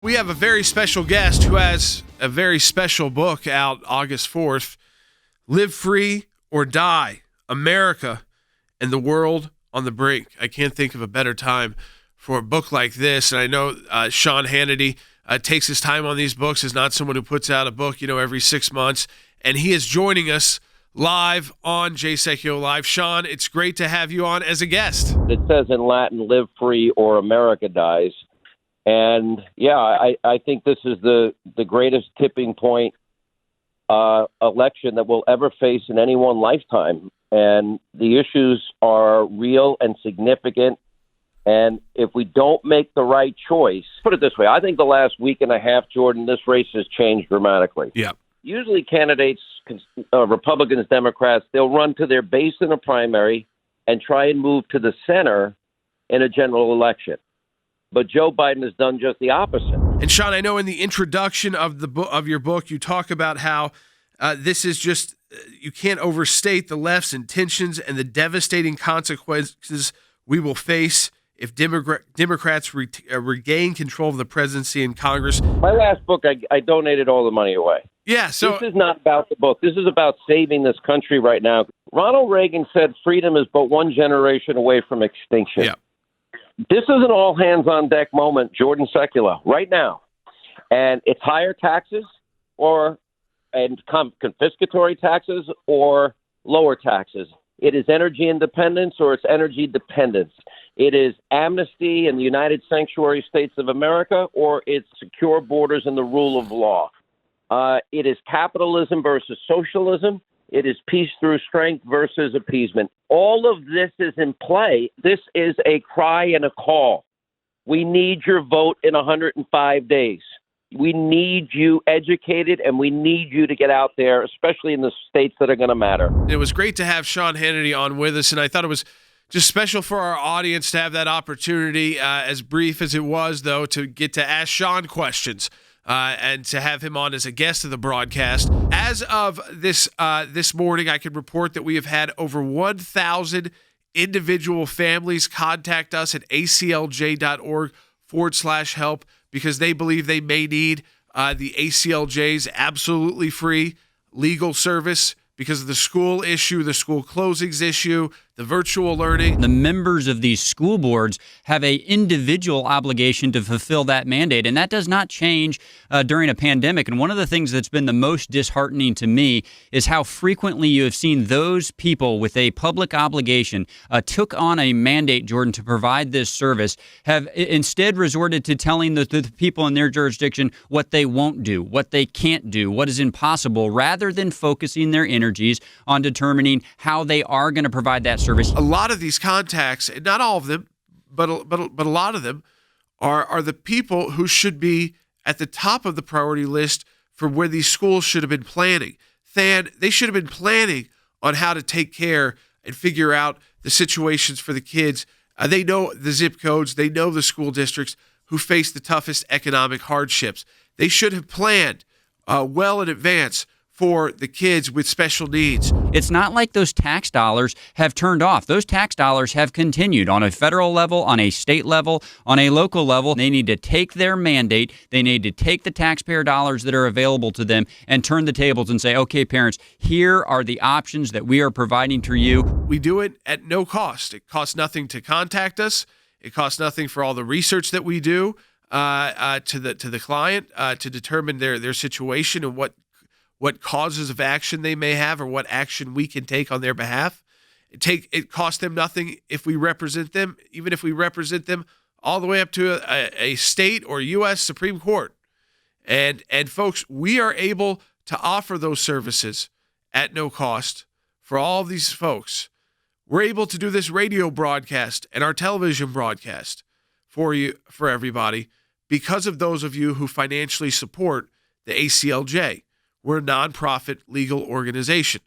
We have a very special guest who has a very special book out August 4th, Live Free or Die, America and the World on the Brink. I can't think of a better time for a book like this. And I know Sean Hannity takes his time on these books, is not someone who puts out a book, every 6 months. And he is joining us live on Jay Sekulow Live. Sean, it's great to have you on as a guest. It says in Latin, live free or America dies. And, yeah, I think this is the greatest tipping point election that we'll ever face in any one lifetime. And the issues are real and significant. And if we don't make the right choice, put it this way, I think the last week and a half, Jordan, this race has changed dramatically. Yeah. Usually candidates, Republicans, Democrats, they'll run to their base in a primary and try and move to the center in a general election. But Joe Biden has done just the opposite. And Sean, I know in the introduction of your book, you talk about how this is just, you can't overstate the left's intentions and the devastating consequences we will face if Democrats regain control of the presidency and Congress. My last book, I donated all the money away. Yeah, so this is not about the book. This is about saving this country right now. Ronald Reagan said freedom is but one generation away from extinction. Yeah. This is an all-hands-on-deck moment, Jordan Sekulow, right now. And it's higher taxes and confiscatory taxes or lower taxes. It is energy independence or it's energy dependence. It is amnesty in the United Sanctuary States of America or it's secure borders and the rule of law. It is capitalism versus socialism. It is peace through strength versus appeasement. All of this is in play. This is a cry and a call. We need your vote in 105 days. We need you educated, and we need you to get out there, especially in the states that are going to matter. It was great to have Sean Hannity on with us, and I thought it was just special for our audience to have that opportunity, as brief as it was, though, to get to ask Sean questions. And to have him on as a guest of the broadcast. As of this morning, I can report that we have had over 1,000 individual families contact us at aclj.org/help because they believe they may need the ACLJ's absolutely free legal service because of the school issue, the school closings issue, the virtual learning. The members of these school boards have an individual obligation to fulfill that mandate, and that does not change during a pandemic. And one of the things that's been the most disheartening to me is how frequently you have seen those people with a public obligation took on a mandate, Jordan, to provide this service, have instead resorted to telling the people in their jurisdiction what they won't do, what they can't do, what is impossible, rather than focusing their energies on determining how they are going to provide that service. A lot of these contacts, and not all of them, but a lot of them are the people who should be at the top of the priority list for where these schools should have been planning. They should have been planning on how to take care and figure out the situations for the kids. They know the zip codes. They know the school districts who face the toughest economic hardships. They should have planned well in advance for the kids with special needs. It's not like those tax dollars have turned off. Those tax dollars have continued on a federal level, on a state level, on a local level. They need to take their mandate. They need to take the taxpayer dollars that are available to them and turn the tables and say, okay, parents, here are the options that we are providing to you. We do it at no cost. It costs nothing to contact us. It costs nothing for all the research that we do to the client to determine their situation and what causes of action they may have or what action we can take on their behalf. It costs them nothing if we represent them, even if we represent them all the way up to a state or U.S. Supreme Court. And folks, we are able to offer those services at no cost for all of these folks. We're able to do this radio broadcast and our television broadcast for everybody because of those of you who financially support the ACLJ. We're a nonprofit legal organization.